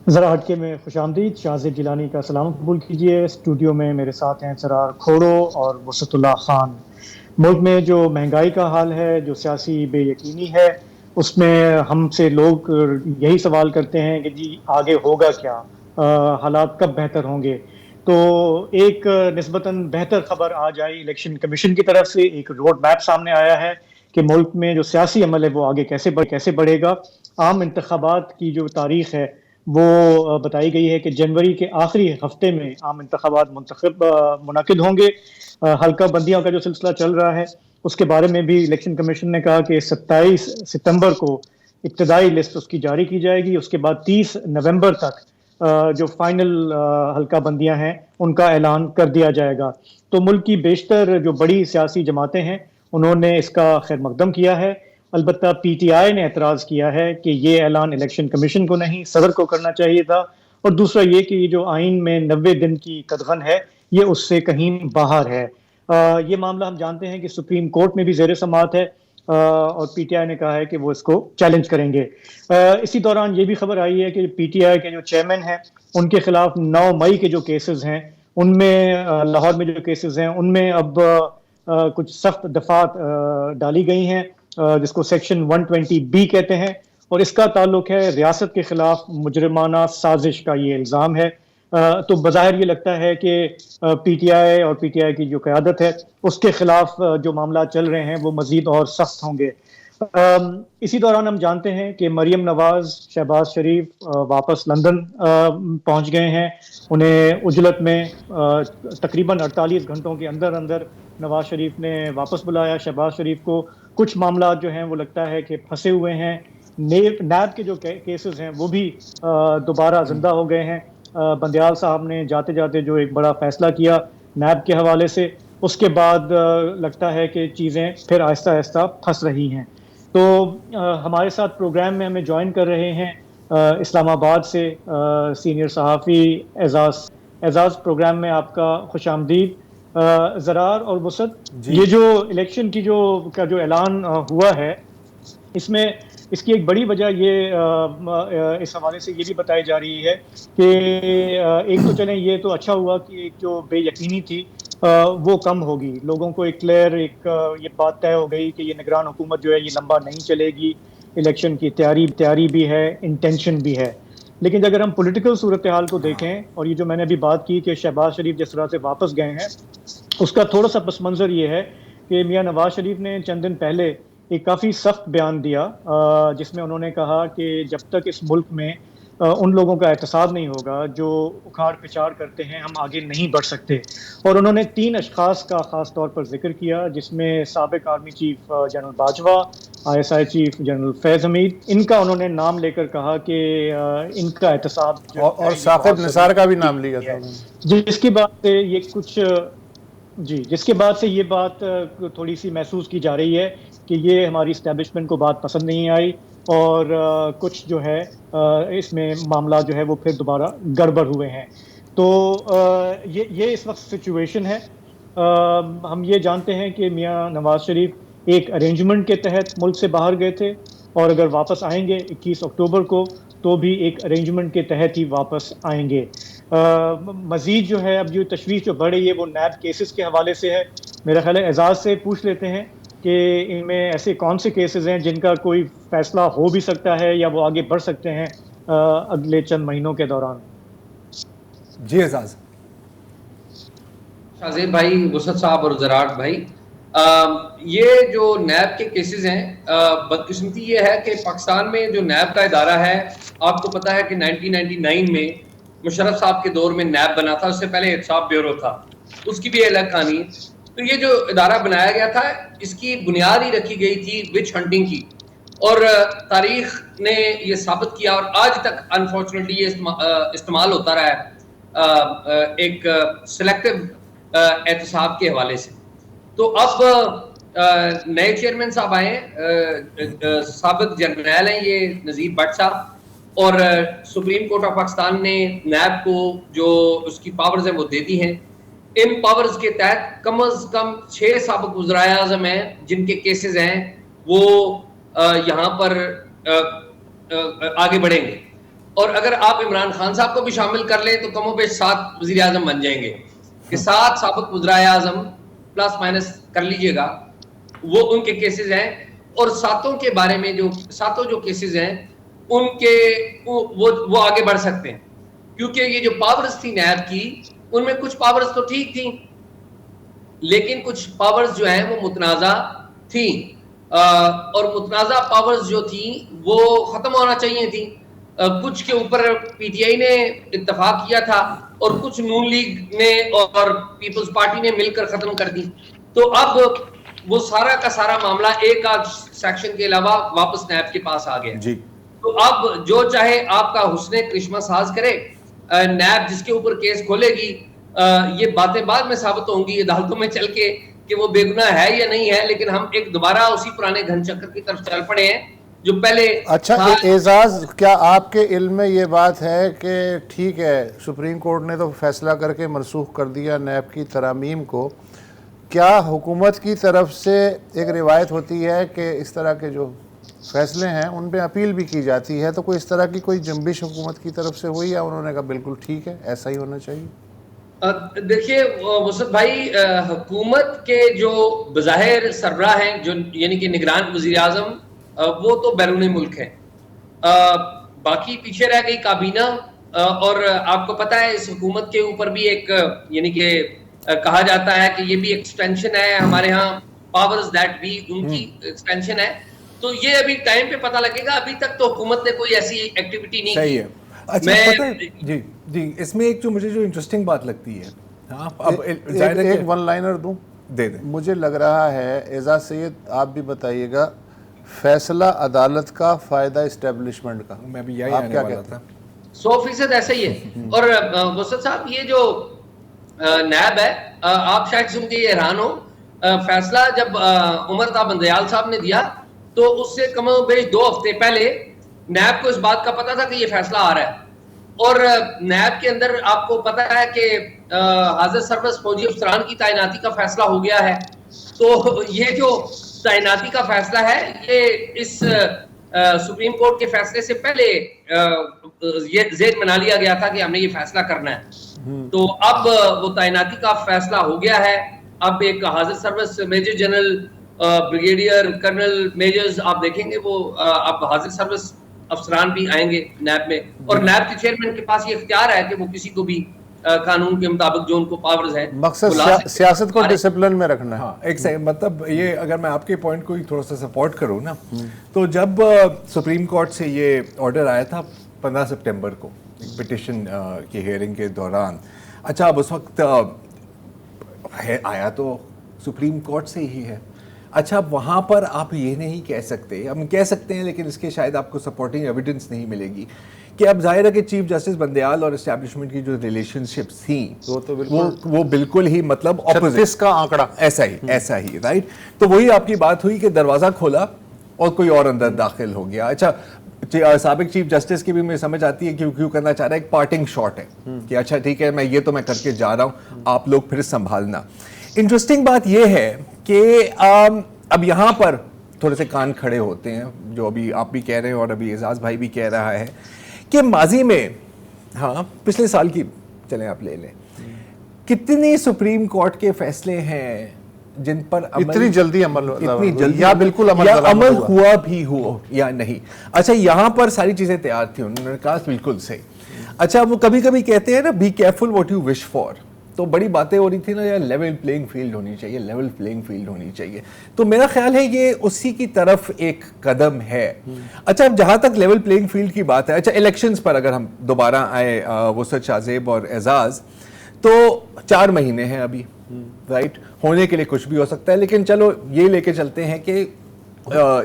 ذرا ہٹ کے میں خوش آمدید شاہزیب جیلانی کا سلام قبول کیجیے. اسٹوڈیو میں میرے ساتھ ہیں سرار کھوڑو اور وسعت اللہ خان. ملک میں جو مہنگائی کا حال ہے، جو سیاسی بے یقینی ہے، اس میں ہم سے لوگ یہی سوال کرتے ہیں کہ جی آگے ہوگا کیا، حالات کب بہتر ہوں گے. تو ایک نسبتاً بہتر خبر آج آئی الیکشن کمیشن کی طرف سے. ایک روڈ میپ سامنے آیا ہے کہ ملک میں جو سیاسی عمل ہے وہ آگے کیسے بڑھے گا. عام انتخابات کی جو تاریخ ہے وہ بتائی گئی ہے کہ جنوری کے آخری ہفتے میں عام انتخابات منعقد ہوں گے. حلقہ بندیوں کا جو سلسلہ چل رہا ہے اس کے بارے میں بھی الیکشن کمیشن نے کہا کہ 27 ستمبر کو ابتدائی لسٹ اس کی جاری کی جائے گی. اس کے بعد 30 نومبر تک جو فائنل حلقہ بندیاں ہیں ان کا اعلان کر دیا جائے گا. تو ملک کی بیشتر جو بڑی سیاسی جماعتیں ہیں انہوں نے اس کا خیر مقدم کیا ہے. البتہ پی ٹی آئی نے اعتراض کیا ہے کہ یہ اعلان الیکشن کمیشن کو نہیں صدر کو کرنا چاہیے تھا. اور دوسرا یہ کہ یہ جو آئین میں 90 دن کی قدغن ہے یہ اس سے کہیں باہر ہے. یہ معاملہ ہم جانتے ہیں کہ سپریم کورٹ میں بھی زیر سماعت ہے اور پی ٹی آئی نے کہا ہے کہ وہ اس کو چیلنج کریں گے. اسی دوران یہ بھی خبر آئی ہے کہ پی ٹی آئی کے جو چیئرمین ہیں ان کے خلاف 9 مئی کے جو کیسز ہیں ان میں لاہور میں جو کیسز ہیں ان میں اب کچھ سخت دفعات ڈالی گئی ہیں جس کو سیکشن 120B کہتے ہیں. اور اس کا تعلق ہے ریاست کے خلاف مجرمانہ سازش کا. یہ الزام ہے. تو بظاہر یہ لگتا ہے کہ پی ٹی آئی اور پی ٹی آئی کی جو قیادت ہے اس کے خلاف جو معاملات چل رہے ہیں وہ مزید اور سخت ہوں گے. اسی دوران ہم جانتے ہیں کہ مریم نواز، شہباز شریف واپس لندن پہنچ گئے ہیں. انہیں عجلت میں تقریباً 48 گھنٹوں کے اندر اندر نواز شریف نے واپس بلایا شہباز شریف کو. کچھ معاملات جو ہیں وہ لگتا ہے کہ پھنسے ہوئے ہیں. نیب کے جو کیسز ہیں وہ بھی دوبارہ زندہ ہو گئے ہیں. بندیال صاحب نے جاتے جاتے جو ایک بڑا فیصلہ کیا نیب کے حوالے سے، اس کے بعد لگتا ہے کہ چیزیں پھر آہستہ آہستہ پھنس رہی ہیں. تو ہمارے ساتھ پروگرام میں ہمیں جوائن کر رہے ہیں اسلام آباد سے سینئر صحافی اعزاز. پروگرام میں آپ کا خوش آمدید. زرار اور وسعت، جی یہ جو الیکشن کی جو اعلان ہوا ہے اس میں اس کی ایک بڑی وجہ یہ اس حوالے سے یہ بھی بتائی جا رہی ہے کہ ایک تو چلیں یہ تو اچھا ہوا کہ ایک جو بے یقینی تھی وہ کم ہوگی. لوگوں کو ایک کلیئر یہ بات طے ہو گئی کہ یہ نگران حکومت جو ہے یہ لمبا نہیں چلے گی. الیکشن کی تیاری بھی ہے، انٹینشن بھی ہے. لیکن اگر ہم پولیٹیکل صورتحال کو دیکھیں اور یہ جو میں نے ابھی بات کی کہ شہباز شریف جس طرح سے واپس گئے ہیں اس کا تھوڑا سا پس منظر یہ ہے کہ میاں نواز شریف نے چند دن پہلے ایک کافی سخت بیان دیا جس میں انہوں نے کہا کہ جب تک اس ملک میں ان لوگوں کا احتساب نہیں ہوگا جو اکھاڑ پچاڑ کرتے ہیں ہم آگے نہیں بڑھ سکتے. اور انہوں نے 3 اشخاص کا خاص طور پر ذکر کیا جس میں سابق army chief general Bajwa, ISI chief general Faiz Hameed. ان کا انہوں نے نام لے کر کہا کہ ان کا احتساب جو اور ہے یہ ثاقب بہت نثار کا بھی ضروری نام لیا تھا ہے. انہوں نے. جس کی بات سے یہ کچھ جس کے بعد سے یہ بات تھوڑی سی محسوس کی جا رہی ہے کہ یہ ہماری اسٹیبلشمنٹ کو بات پسند نہیں آئی اور کچھ جو ہے اس میں معاملات جو ہے وہ پھر دوبارہ گڑبڑ ہوئے ہیں. تو یہ اس وقت سچویشن ہے. ہم یہ جانتے ہیں کہ میاں نواز شریف ایک ارینجمنٹ کے تحت ملک سے باہر گئے تھے اور اگر واپس آئیں گے 21 اکتوبر کو تو بھی ایک ارینجمنٹ کے تحت ہی واپس آئیں گے. مزید جو ہے اب جو تشویش جو بڑھ رہی ہے وہ نیب کیسز کے حوالے سے ہے. میرا خیال ہے اعزاز سے پوچھ لیتے ہیں کہ ان میں ایسے کون سے کیسز ہیں جن کا کوئی فیصلہ ہو بھی سکتا ہے یا وہ آگے بڑھ سکتے ہیں اگلے چند مہینوں کے دوران. جی اعزاز. شاہزیب بھائی، وسعت صاحب اور زراعت بھائی، یہ جو نیب کے کیسز ہیں، بدقسمتی یہ ہے کہ پاکستان میں جو نیب کا ادارہ ہے، آپ کو پتا ہے کہ 1999 میں مشرف صاحب کے دور میں نیب بنا تھا. اس سے پہلے احتساب بیورو تھا، اس کی بھی الگ کہانی. تو یہ جو ادارہ بنایا گیا تھا اس کی بنیاد ہی رکھی گئی تھی وچ ہنٹنگ کی، اور تاریخ نے یہ ثابت کیا اور آج تک انفارچونیٹلی یہ استعمال ہوتا رہا ہے ایک سلیکٹو احتساب کے حوالے سے. تو اب نئے چیئرمین صاحب آئے ہیں، سابق جرنیل ہیں یہ نذیر بٹ صاحب، اور سپریم کورٹ آف پاکستان نے نیب کو جو اس کی پاورز ہیں وہ دے دی ہیں. ان پاورز کے تحت کم از کم 6 سابق وزرائے اعظم ہیں جن کے کیسز ہیں وہ یہاں پر آگے بڑھیں گے. اور اگر آپ عمران خان صاحب کو بھی شامل کر لیں تو کم و بیش 7 وزیر اعظم بن جائیں گے کہ 7 سابق وزرائے اعظم پلس مائنس کر لیجئے گا، وہ ان کے کیسز ہیں. اور 7 کے بارے میں جو 7 جو کیسز ہیں ان کے وہ آگے بڑھ سکتے ہیں، کیونکہ یہ جو پاورز تھی نیب کی ان میں کچھ پاورز تو ٹھیک تھیں لیکن کچھ پاورز جو ہیں وہ متنازع تھیں، اور متنازع پاورز جو تھیں وہ ختم ہونا چاہیے تھیں. کچھ کے اوپر پی ٹی آئی نے اتفاق کیا تھا اور کچھ نون لیگ نے اور پیپلز پارٹی نے مل کر ختم کر دی. تو اب وہ سارا کا سارا معاملہ ایک آدھ سیکشن کے علاوہ واپس نیب کے پاس آ گیا جی. تو اب جو چاہے آپ کا حسن کرشمہ ساز کرے، نیب جس کے اوپر کیس کھولے گی، یہ باتیں بعد میں ثابت ہوں گی عدالتوں میں چل کے کہ وہ بے گناہ ہے یا نہیں ہے، لیکن ہم ایک دوبارہ اسی پرانے گھن چکر کی طرف چل پڑے ہیں جو پہلے. اچھا اعزاز، کیا آپ کے علم میں یہ بات ہے کہ ٹھیک ہے سپریم کورٹ نے تو فیصلہ کر کے منسوخ کر دیا نیب کی ترامیم کو، کیا حکومت کی طرف سے ایک روایت ہوتی ہے کہ اس طرح کے جو فیصلے ہیں ان پہ اپیل بھی کی جاتی ہے، تو کوئی اس طرح کی کوئی جنبش حکومت کی طرف سے ہوئی یا انہوں نے کہا بالکل ٹھیک ہے ایسا ہی ہونا چاہیے؟ دیکھیے وسط بھائی، حکومت کے جو بظاہر سربراہ ہیں جو یعنی کہ نگران وزیر اعظم، وہ تو بیرون ملک ہیں، باقی پیچھے رہ گئی کابینہ. اور آپ کو پتہ ہے اس حکومت کے اوپر بھی ایک یعنی کہ کہا جاتا ہے کہ یہ بھی ایکسٹینشن ہے ہمارے ہاں پاورز دیٹ بھی ان کی ایکسٹینشن ہے. تو یہ ابھی ٹائم پہ پتہ لگے گا، ابھی تک تو حکومت نے کوئی ایسی ایکٹیویٹی نہیں کی. صحیح ہے. اچھا پتہ ہے جی جی، اس میں ایک جو مجھے جو انٹرسٹنگ بات لگتی ہے، ہاں اب ایک ون لائنر دوں دے دیں. مجھے لگ رہا ہے اعزاز سید آپ بھی بتائیے گا، فیصلہ عدالت کا فائدہ اسٹیبلشمنٹ کا، میں بھی یہی آنے والا تھا. 100% ایسا ہی ہے. اور وسط صاحب یہ جو نیب ہے، آپ شاید سن کے یہ حیران ہو، فیصلہ جب عمر تا بندیال صاحب نے دیا تو اس سے کم و بیش 2 ہفتے پہلے نیب کو اس بات کا پتا تھا کہ یہ فیصلہ آ رہا ہے. اور نیب کے اندر آپ کو پتا ہے کہ حاضر سربراہ فوجی افسران کی تعیناتی کا فیصلہ ہو گیا ہے. تو یہ جو تعیناتی کا فیصلہ ہے یہ اس سپریم کورٹ کے فیصلے سے پہلے یہ ذہن بنا لیا گیا تھا کہ ہم نے یہ فیصلہ کرنا ہے. تو اب وہ تعیناتی کا فیصلہ ہو گیا ہے. اب ایک حاضر service major general, brigadier, colonel, majors آپ دیکھیں گے وہ اب حاضر سروس افسران بھی آئیں گے نیب میں. اور نیب کے چیئرمین کے پاس یہ اختیار ہے کہ وہ کسی کو بھی قانون کے مطابق جو ان کو پاورز ہیں، مقصد سیاست کو ڈسپلن میں رکھنا ہے. ہاں ایک مطلب یہ اگر میں آپ کے پوائنٹ کو تھوڑا سا سپورٹ کروں نا، تو جب سپریم کورٹ سے یہ آرڈر آیا تھا 15 سپٹمبر کو پٹیشن کی ہیئرنگ کے دوران، اچھا اب اس وقت آیا تو سپریم کورٹ سے ہی ہے. اچھا اب وہاں پر آپ یہ نہیں کہہ سکتے، ہم کہہ سکتے ہیں لیکن اس کے شاید آپ کو سپورٹنگ ایویڈنس نہیں ملے گی کہ اب ظاہر ہے کہ چیف جسٹس بندیال اور اسٹیبلشمنٹ کی جو ریلیشن شپس تھیں وہ بالکل ہی مطلب اپوزٹ کا آنکڑا ایسا ہی رائٹ. تو وہی آپ کی بات ہوئی کہ دروازہ کھولا اور کوئی اور اندر داخل ہو گیا. اچھا سابق چیف جسٹس کی بھی مجھے سمجھ آتی ہے کیوں کرنا چاہ رہا ہے، ایک پارٹنگ شاٹ ہے کہ اچھا ٹھیک ہے میں کر کے جا رہا ہوں، آپ لوگ پھر سنبھالنا. انٹرسٹنگ بات یہ ہے کہ اب یہاں پر تھوڑے سے کان کھڑے ہوتے ہیں جو ابھی آپ بھی کہہ رہے ہیں اور ابھی اعزاز بھائی بھی کہہ رہا ہے کہ ماضی میں، ہاں پچھلے سال کی چلیں آپ لے لیں، کتنی سپریم کورٹ کے فیصلے ہیں جن پر اتنی جلدی عمل یا بالکل عمل ہوا بھی ہو یا نہیں. اچھا یہاں پر ساری چیزیں تیار تھیں، انہوں نے کہا بالکل صحیح. اچھا وہ کبھی کبھی کہتے ہیں نا be careful what you wish for, تو بڑی باتیں ہو رہی تھی نا یار لیول پلینگ فیلڈ ہونی چاہیے. تو میرا خیال ہے یہ اسی کی طرف ایک قدم ہے. اچھا اب جہاں تک لیول پلینگ فیلڈ کی بات ہے، اچھا الیکشنز پر اگر ہم دوبارہ آئے وسط شاہ زیب اور اعزاز، تو 4 مہینے ہیں ابھی رائٹ، ہونے کے لیے کچھ بھی ہو سکتا ہے، لیکن چلو یہ لے کے چلتے ہیں کہ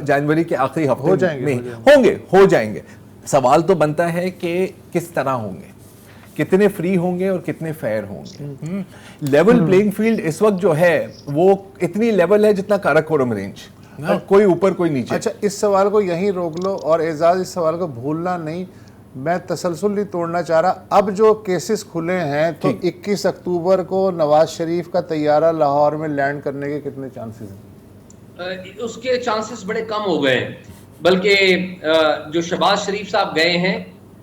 جنوری کے آخری ہفتے میں ہو جائیں گے. سوال تو بنتا ہے کہ کس طرح ہوں گے، کتنے فری ہوں گے اور کتنے فیئر ہوں گے. لیول پلینگ فیلڈ اس وقت جو ہے وہ اتنی لیول ہے جتنا کاراکورم رینج، کوئی اوپر کوئی نیچے. اچھا اس سوال کو یہیں روک لو اور اعزاز اس سوال کو بھولنا نہیں، میں تسلسل نہیں توڑنا چاہ رہا. اب جو کیسز کھلے ہیں تو 21 اکتوبر کو نواز شریف کا طیارہ لاہور میں لینڈ کرنے کے کتنے چانسز ہیں؟ اس کے چانسز بڑے کم ہو گئے ہیں، بلکہ جو شہباز شریف صاحب گئے ہیں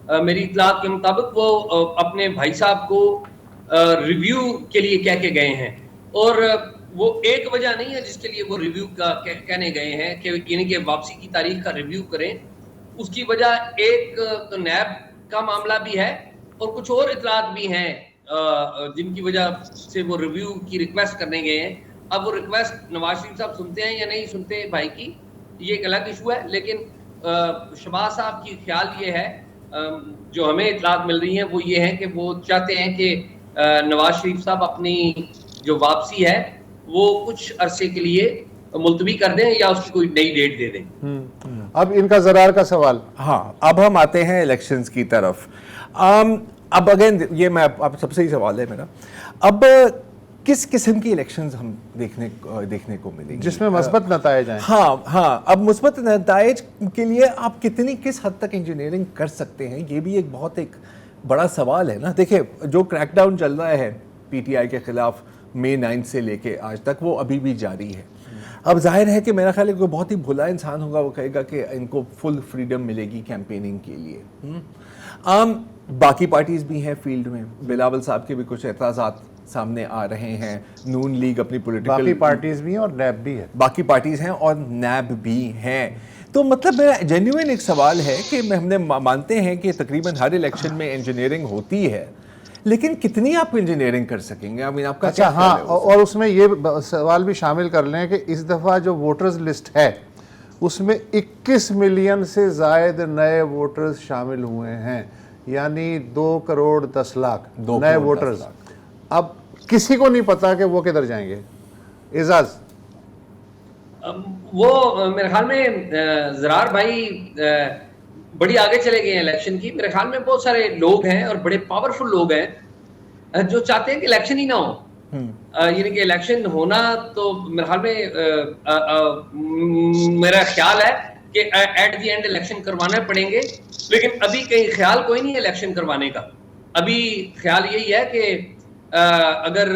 میری اطلاعات کے مطابق وہ اپنے بھائی صاحب کو ریویو کے لیے کہہ کے گئے ہیں, اور وہ ایک وجہ نہیں ہے جس کے لیے وہ ریویو کا کہنے گئے ہیں کہ یعنی کہ واپسی کی تاریخ کا ریویو کریں. اس کی وجہ ایک تو نیب کا معاملہ بھی ہے اور کچھ اور اطلاعات بھی ہیں جن کی وجہ سے وہ ریویو کی ریکویسٹ کرنے گئے ہیں. اب وہ ریکویسٹ نواز شریف صاحب سنتے ہیں یا نہیں سنتے بھائی کی, یہ ایک الگ ایشو ہے, لیکن شہباز صاحب کی خیال یہ ہے جو ہمیں اطلاعات مل رہی ہیں وہ یہ ہے کہ وہ چاہتے ہیں کہ نواز شریف صاحب اپنی جو واپسی ہے وہ کچھ عرصے کے لیے ملتوی کر دیں یا اس کی کوئی نئی ڈیٹ دے دیں. اب ان کا زرار کا سوال. ہاں, اب ہم آتے ہیں الیکشنز کی طرف. اب اگین یہ میں آپ سب سے ہی سوال ہے میرا, اب کس قسم کی الیکشنز ہم دیکھنے کو ملیں گی جس میں مثبت نتائج آئیں؟ ہاں, اب مثبت نتائج کے لیے آپ کس حد تک انجینئرنگ کر سکتے ہیں, یہ بھی ایک بڑا سوال ہے نا. دیکھیں جو کریک ڈاؤن چل رہا ہے پی ٹی آئی کے خلاف مئی 9 سے لے کے آج تک, وہ ابھی بھی جاری ہے. اب ظاہر ہے کہ میرا خیال ہے کوئی بہت ہی بھلا انسان ہوگا وہ کہے گا کہ ان کو فل فریڈم ملے گی کیمپیننگ کے لیے. باقی پارٹیز بھی ہیں فیلڈ میں, بلاول صاحب کے بھی کچھ اعتراضات سامنے آ رہے ہیں. نون لیگ اپنی پولیٹیکل, باقی پارٹیز بھی ہیں اور نیب بھی ہے, باقی پارٹیز ہیں اور نیب بھی ہیں. تو مطلب میرا جینیوئن ایک سوال ہے کہ ہم نے مانتے ہیں کہ تقریباً ہر الیکشن میں انجینئرنگ ہوتی ہے, لیکن کتنی آپ انجینئرنگ کر سکیں گے؟ آپ کا اچھا ہاں, اور اس میں یہ سوال بھی شامل کر لیں کہ اس دفعہ جو ووٹرز لسٹ ہے اس میں 21 ملین سے زائد نئے ووٹرز شامل ہوئے ہیں, یعنی 2 کروڑ 10 لاکھ نئے ووٹرز. اب کسی کو نہیں پتا کہ وہ کدھر جائیں گے. اعزاز, وہ میرے خیال میں زرار بھائی بڑی آگے چلے گئے ہیں الیکشن کی. میرے خیال میں بہت سارے لوگ ہیں اور بڑے پاورفل لوگ ہیں جو چاہتے ہیں کہ الیکشن ہی نہ ہو. یعنی کہ الیکشن ہونا تو میرے خیال میں میرا خیال ہے کہ ایٹ دی اینڈ الیکشن کروانا پڑیں گے, لیکن ابھی کہیں خیال کوئی نہیں ہے الیکشن کروانے کا. ابھی خیال یہی ہے کہ اگر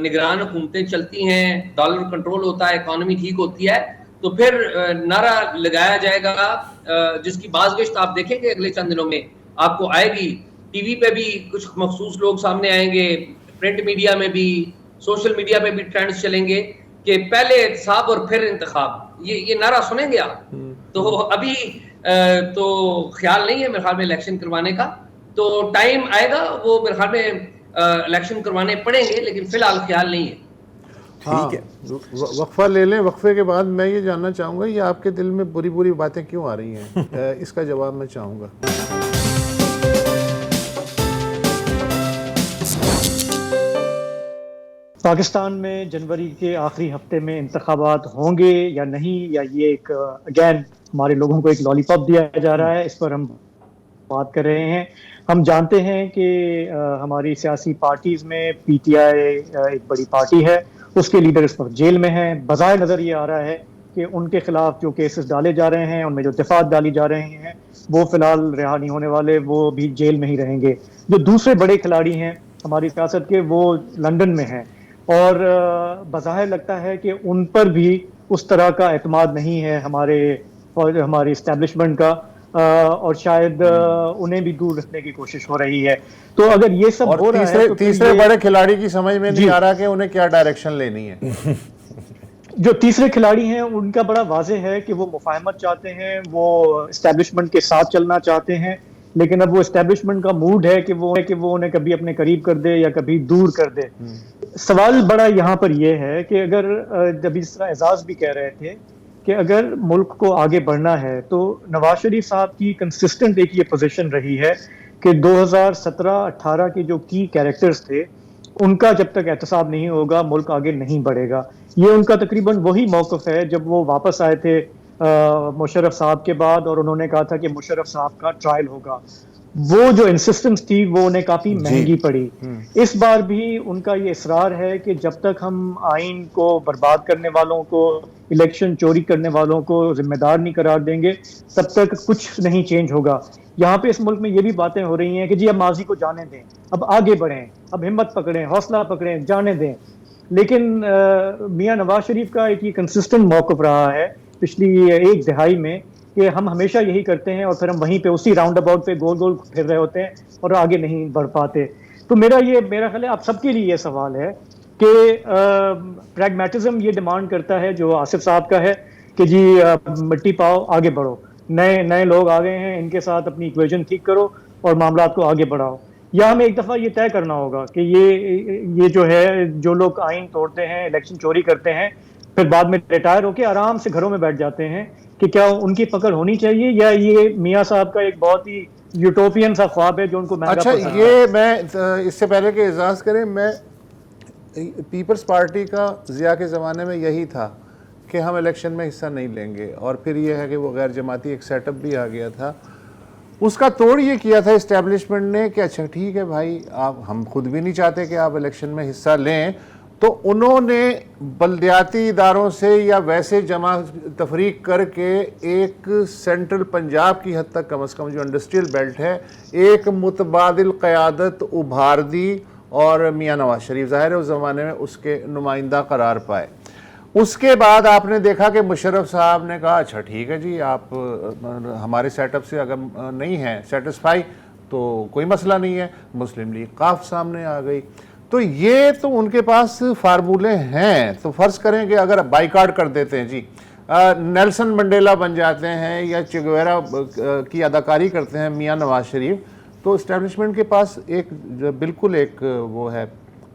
نگران حکومتیں چلتی ہیں, ڈالر کنٹرول ہوتا ہے, اکانومی ٹھیک ہوتی ہے, تو پھر نعرہ لگایا جائے گا جس کی بازگشت آپ دیکھیں گے اگلے چند دنوں میں آپ کو آئے گی. ٹی وی پہ بھی کچھ مخصوص لوگ سامنے آئیں گے, پرنٹ میڈیا میں بھی, سوشل میڈیا پہ بھی ٹرینڈز چلیں گے کہ پہلے احتساب اور پھر انتخاب, یہ نعرہ سنیں گے آپ. تو ابھی تو خیال نہیں ہے میرے خیال میں الیکشن کروانے کا, تو ٹائم آئے گا وہ میرے خیال میں الیکشن کروانے پڑیں گے, لیکن فی الحال خیال نہیں ہے. ٹھیک ہے, وقفہ لے لیں. وقفے کے بعد میں یہ جاننا چاہوں گا یہ آپ کے دل میں بری باتیں کیوں آ رہی ہیں, اس کا جواب میں چاہوں گا. پاکستان میں جنوری کے آخری ہفتے میں انتخابات ہوں گے یا نہیں, یا یہ ایک اگین ہمارے لوگوں کو ایک لالی پاپ دیا جا رہا ہے, اس پر ہم بات کر رہے ہیں. ہم جانتے ہیں کہ ہماری سیاسی پارٹیز میں پی ٹی آئی ایک بڑی پارٹی ہے, اس کے لیڈر اس وقت جیل میں ہیں. بظاہر نظر یہ آ رہا ہے کہ ان کے خلاف جو کیسز ڈالے جا رہے ہیں, ان میں جو دفعات ڈالی جا رہے ہیں, وہ فی الحال رہا نہیں ہونے والے, وہ بھی جیل میں ہی رہیں گے. جو دوسرے بڑے کھلاڑی ہیں ہماری سیاست کے وہ لندن میں ہیں, اور بظاہر لگتا ہے کہ ان پر بھی اس طرح کا اعتماد نہیں ہے ہماری اسٹیبلشمنٹ کا, اور شاید انہیں بھی دور رکھنے کی کوشش ہو رہی ہے. تو اگر یہ سب ہو رہا ہے, تیسرے بڑے کھلاڑی کی سمجھ میں نہیں آ رہا کہ انہیں کیا ڈائریکشن لینی ہے. جو تیسرے کھلاڑی ہیں ان کا بڑا واضح ہے کہ وہ مفاہمت چاہتے ہیں, وہ اسٹیبلشمنٹ کے ساتھ چلنا چاہتے ہیں, لیکن اب وہ اسٹیبلشمنٹ کا موڈ ہے کہ وہ انہیں کبھی اپنے قریب کر دے یا کبھی دور کر دے. سوال بڑا یہاں پر یہ ہے کہ اگر جب اس طرح اعزاز بھی کہہ رہے تھے کہ اگر ملک کو آگے بڑھنا ہے تو نواز شریف صاحب کی کنسسٹنٹ ایک یہ پوزیشن رہی ہے کہ 2017-18 کے جو کی کیریکٹرز تھے ان کا جب تک احتساب نہیں ہوگا ملک آگے نہیں بڑھے گا. یہ ان کا تقریباً وہی موقف ہے جب وہ واپس آئے تھے مشرف صاحب کے بعد, اور انہوں نے کہا تھا کہ مشرف صاحب کا ٹرائل ہوگا. وہ جو انسسٹنس تھی وہ انہیں کافی مہنگی پڑی. اس بار بھی ان کا یہ اصرار ہے کہ جب تک ہم آئین کو برباد کرنے والوں کو, الیکشن چوری کرنے والوں کو ذمہ دار نہیں قرار دیں گے تب تک کچھ نہیں چینج ہوگا. یہاں پہ اس ملک میں یہ بھی باتیں ہو رہی ہیں کہ جی اب ماضی کو جانے دیں, اب آگے بڑھیں, اب ہمت پکڑیں, حوصلہ پکڑیں, جانے دیں. لیکن میاں نواز شریف کا ایک یہ کنسسٹنٹ موقف رہا ہے پچھلی 1 دہائی میں کہ ہم ہمیشہ یہی کرتے ہیں اور پھر ہم وہیں پہ اسی راؤنڈ اباؤٹ پہ گول گول پھر رہے ہوتے ہیں اور آگے نہیں بڑھ پاتے. تو میرا خیال ہے آپ سب کے لیے یہ سوال ہے کہ پریگمیٹزم یہ ڈیمانڈ کرتا ہے جو آصف صاحب کا ہے کہ جی مٹی پاؤ آگے بڑھو, نئے لوگ آ گئے ہیں, ان کے ساتھ اپنی ایکویژن ٹھیک کرو اور معاملات کو آگے بڑھاؤ, یا ہمیں ایک دفعہ یہ طے کرنا ہوگا کہ یہ جو ہے جو لوگ آئین توڑتے ہیں, الیکشن چوری کرتے ہیں, پھر بعد میں ریٹائر ہو کے آرام سے گھروں میں بیٹھ جاتے ہیں, کہ کیا ان کی پکڑ ہونی چاہیے یا یہ میاں صاحب کا ایک بہت ہی یوٹوپین سا خواب ہے جو ان کو مہنگا اچھا پسند ہے. یہ میں اس سے پہلے کہ اعزاز کریں, میں پیپلز پارٹی کا ضیاء کے زمانے میں یہی تھا کہ ہم الیکشن میں حصہ نہیں لیں گے, اور پھر یہ ہے کہ وہ غیر جماعتی ایک سیٹ اپ بھی آ گیا تھا, اس کا توڑ یہ کیا تھا اسٹیبلشمنٹ نے کہ اچھا ٹھیک ہے بھائی آپ, ہم خود بھی نہیں چاہتے کہ آپ الیکشن میں حصہ لیں, تو انہوں نے بلدیاتی اداروں سے یا ویسے جمع تفریق کر کے ایک سینٹرل پنجاب کی حد تک کم از کم جو انڈسٹریل بیلٹ ہے ایک متبادل قیادت ابھار دی, اور میاں نواز شریف ظاہر ہے اس زمانے میں اس کے نمائندہ قرار پائے. اس کے بعد آپ نے دیکھا کہ مشرف صاحب نے کہا اچھا ٹھیک ہے جی آپ ہمارے سیٹ اپ سے اگر نہیں ہیں سیٹسفائی تو کوئی مسئلہ نہیں ہے, مسلم لیگ قاف سامنے آ گئی. تو یہ تو ان کے پاس فارمولے ہیں, تو فرض کریں کہ اگر بائیکاٹ کر دیتے ہیں جی, نیلسن منڈیلا بن جاتے ہیں یا چیگویرا کی اداکاری کرتے ہیں میاں نواز شریف, تو اسٹیبلشمنٹ کے پاس ایک بالکل ایک وہ ہے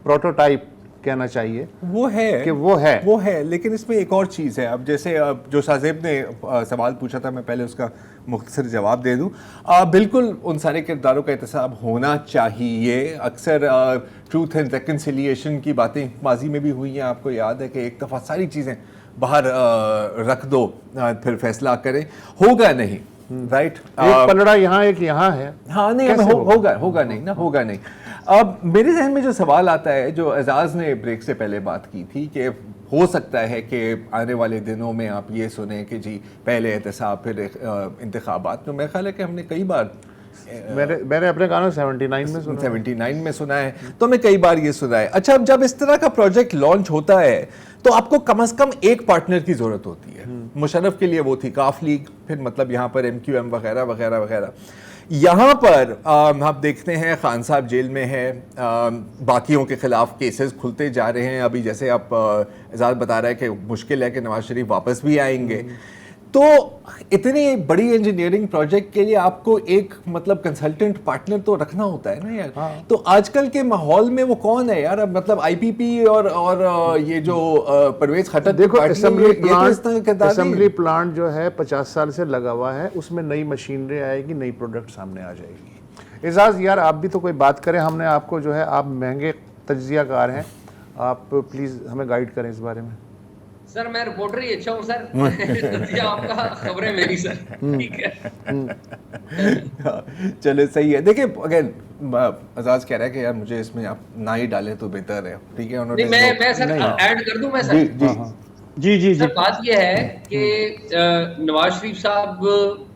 پروٹوٹائپ کہنا چاہیے وہ ہے کہ وہ ہے. لیکن اس میں ایک اور چیز ہے. اب جیسے جو شاہزیب نے سوال پوچھا تھا, میں پہلے اس کا مختصر جواب دے دوں. بالکل ان سارے کرداروں کا احتساب ہونا چاہیے. اکثر ٹروتھ اینڈ ریکنسیلیشن کی باتیں ماضی میں بھی ہوئی ہیں, آپ کو یاد ہے کہ ایک دفعہ ساری چیزیں باہر رکھ دو پھر فیصلہ کریں, ہوگا نہیں, رائٹ, ایک پلڑا یہاں ایک یہاں ہے, ہاں نہیں ہوگا نہیں نا, ہوگا نہیں. اب میرے ذہن میں جو سوال آتا ہے, جو اعزاز نے بریک سے پہلے بات کی تھی کہ ہو سکتا ہے کہ آنے والے دنوں میں آپ یہ سنیں کہ جی پہلے احتساب پھر انتخابات, تو میرا خیال ہے کہ ہم نے کئی بار, میں نے اپنے کانوں 79 میں سنا ہے, تو ہمیں کئی بار یہ سنا ہے. اچھا اب جب اس طرح کا پروجیکٹ لانچ ہوتا ہے تو آپ کو کم از کم ایک پارٹنر کی ضرورت ہوتی ہے. مشرف کے لیے وہ تھی قاف لیگ, پھر مطلب یہاں پر MQM وغیرہ وغیرہ وغیرہ. یہاں پر آپ دیکھتے ہیں خان صاحب جیل میں ہے, باقیوں کے خلاف کیسز کھلتے جا رہے ہیں. ابھی جیسے آپ اعزاز بتا رہا ہے کہ مشکل ہے کہ نواز شریف واپس بھی آئیں گے, تو اتنی بڑی انجینئرنگ پروجیکٹ کے لیے آپ کو ایک مطلب کنسلٹنٹ پارٹنر تو رکھنا ہوتا ہے نا یار. تو آج کل کے ماحول میں وہ کون ہے یار؟ مطلب IPP اور یہ جو پرویز خٹک, دیکھو اسمبلی پلانٹ جو ہے 50 سال سے لگا ہوا ہے, اس میں نئی مشینری آئے گی, نئی پروڈکٹ سامنے آ جائے گی. اعزاز یار آپ بھی تو کوئی بات کریں, ہم نے آپ کو جو ہے, آپ مہنگے تجزیہ کار ہیں, آپ پلیز ہمیں گائیڈ کریں اس بارے میں. سر میں رپورٹر ہی اچھا ہوں سر, آپ کا خبریں میری سر, ٹھیک ہے چلے صحیح ہے. دیکھیں اگر اعزاز کہہ رہا ہے کہ یار مجھے اس میں آپ نہ ہی ڈالیں تو بہتر ہے, ٹھیک ہے. انہوں نے میں سر ایڈ کر دوں, میں سر جی سر بات یہ ہے کہ نواز شریف صاحب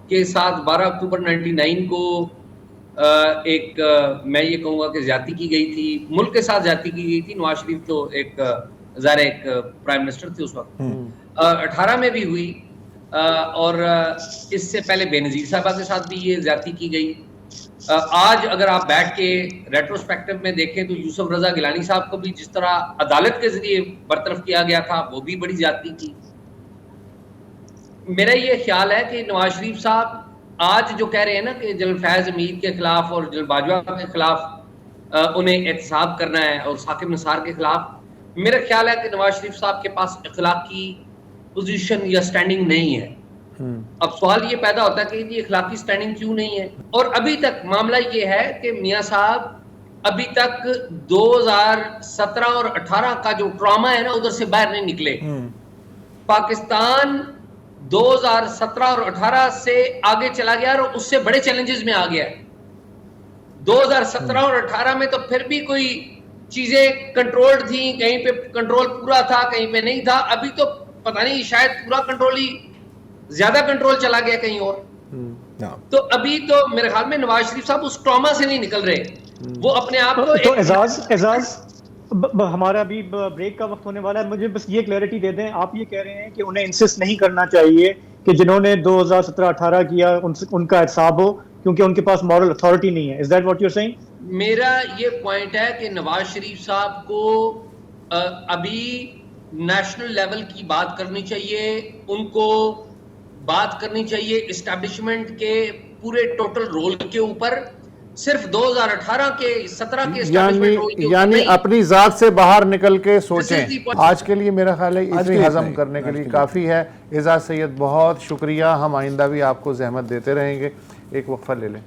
کے ساتھ 12 اکتوبر 99 کو ایک میں یہ کہوں گا کہ زیادتی کی گئی تھی, ملک کے ساتھ زیادتی کی گئی تھی. نواز شریف تو ایک ظاہر ایک پرائم منسٹر تھے اس وقت, 18 میں بھی ہوئی, اور اس سے پہلے بے نظیر صاحبہ کے ساتھ بھی یہ زیادتی کی گئی. آج اگر آپ بیٹھ کے ریٹروسپیکٹو میں دیکھیں تو یوسف رضا گیلانی صاحب کو بھی جس طرح عدالت کے ذریعے برطرف کیا گیا تھا, وہ بھی بڑی زیادتی تھی. میرا یہ خیال ہے کہ نواز شریف صاحب آج جو کہہ رہے ہیں نا کہ جنرل فیض حمید کے خلاف اور جنرل باجوہ کے خلاف انہیں احتساب کرنا ہے اور ثاقب نثار کے خلاف, میرا خیال ہے کہ نواز شریف صاحب کے پاس اخلاقی پوزیشن یا سٹینڈنگ نہیں ہے. اب سوال یہ پیدا ہوتا ہے کہ یہ اخلاقی سٹینڈنگ کیوں نہیں ہے, اور ابھی تک معاملہ یہ ہے کہ میاں صاحب ابھی تک 2017 اور 18 کا جو ٹراما ہے نا ادھر سے باہر نہیں نکلے. پاکستان 2017 اور 18 سے آگے چلا گیا اور اس سے بڑے چیلنجز میں آ گیا. 2017 اور 18 میں تو پھر بھی کوئی چیزیں کنٹرولڈ تھیں, کہیں پہ کنٹرول پورا تھا کہیں پہ نہیں تھا. ابھی تو پتہ نہیں شاید پورا کنٹرول ہی, زیادہ کنٹرول چلا گیا کہیں اور. تو ابھی تو میرے خیال میں نواز شریف صاحب اس ٹراما سے نہیں نکل رہے, وہ اپنے آپ کو. تو اعزاز ہمارا ابھی بریک کا وقت ہونے والا ہے, مجھے بس یہ کلیئرٹی دے دیں, آپ یہ کہہ رہے ہیں کہ انہیں انسسٹ نہیں کرنا چاہیے کہ جنہوں نے 2017-18 کیا ان کا احتساب ہو کیونکہ ان کے پاس مورل اتھارٹی نہیں ہے. Is that what you are saying? میرا یہ پوائنٹ ہے کہ نواز شریف صاحب کو ابھی نیشنل لیول کی بات کرنی چاہیے, ان کو بات کرنی چاہیے اسٹیبلشمنٹ کے پورے ٹوٹل رول کے اوپر, صرف 2018 کے 17 کے اسٹیبلشمنٹ رول کے اوپر یعنی نہیں. اپنی ذات سے باہر نکل کے سوچیں. This is the point. آج کے لیے میرا خیال ہے اتنی ہضم کرنے کے لیے کافی ہے. اعزاز سید بہت شکریہ, ہم آئندہ بھی آپ کو زحمت دیتے رہیں گے. ایک وقفہ لے لیں.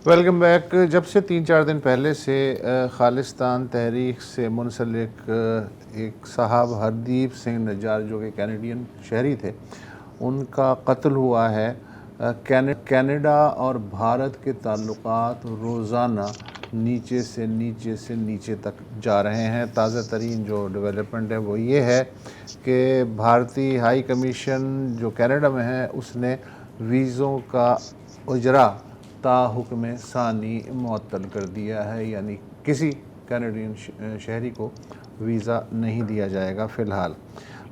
Welcome back. جب سے 3-4 دن پہلے سے خالصتان تحریک سے منسلک ایک صاحب ہردیپ سنگھ نجار جو کہ کینیڈین شہری تھے, ان کا قتل ہوا ہے. کینیڈا اور بھارت کے تعلقات روزانہ نیچے سے نیچے تک جا رہے ہیں. تازہ ترین جو ڈیولپمنٹ ہے وہ یہ ہے کہ بھارتی ہائی کمیشن جو کینیڈا میں ہے اس نے ویزوں کا اجرا تا حکم ثانی معطل کر دیا ہے, یعنی کسی کینیڈین شہری کو ویزا نہیں دیا جائے گا فی الحال.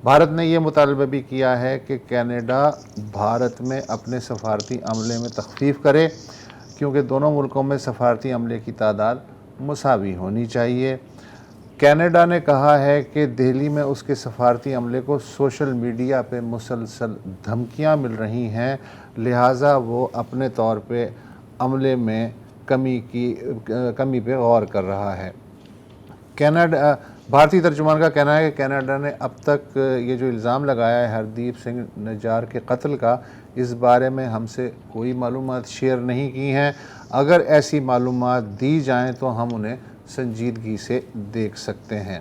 بھارت نے یہ مطالبہ بھی کیا ہے کہ کینیڈا بھارت میں اپنے سفارتی عملے میں تخفیف کرے کیونکہ دونوں ملکوں میں سفارتی عملے کی تعداد مساوی ہونی چاہیے. کینیڈا نے کہا ہے کہ دہلی میں اس کے سفارتی عملے کو سوشل میڈیا پہ مسلسل دھمکیاں مل رہی ہیں, لہٰذا وہ اپنے طور پہ عملے میں کمی پہ غور کر رہا ہے. بھارتی ترجمان کا کہنا ہے کہ کینیڈا نے اب تک یہ جو الزام لگایا ہے ہردیپ سنگھ نجار کے قتل کا, اس بارے میں ہم سے کوئی معلومات شیئر نہیں کی ہیں. اگر ایسی معلومات دی جائیں تو ہم انہیں سنجیدگی سے دیکھ سکتے ہیں.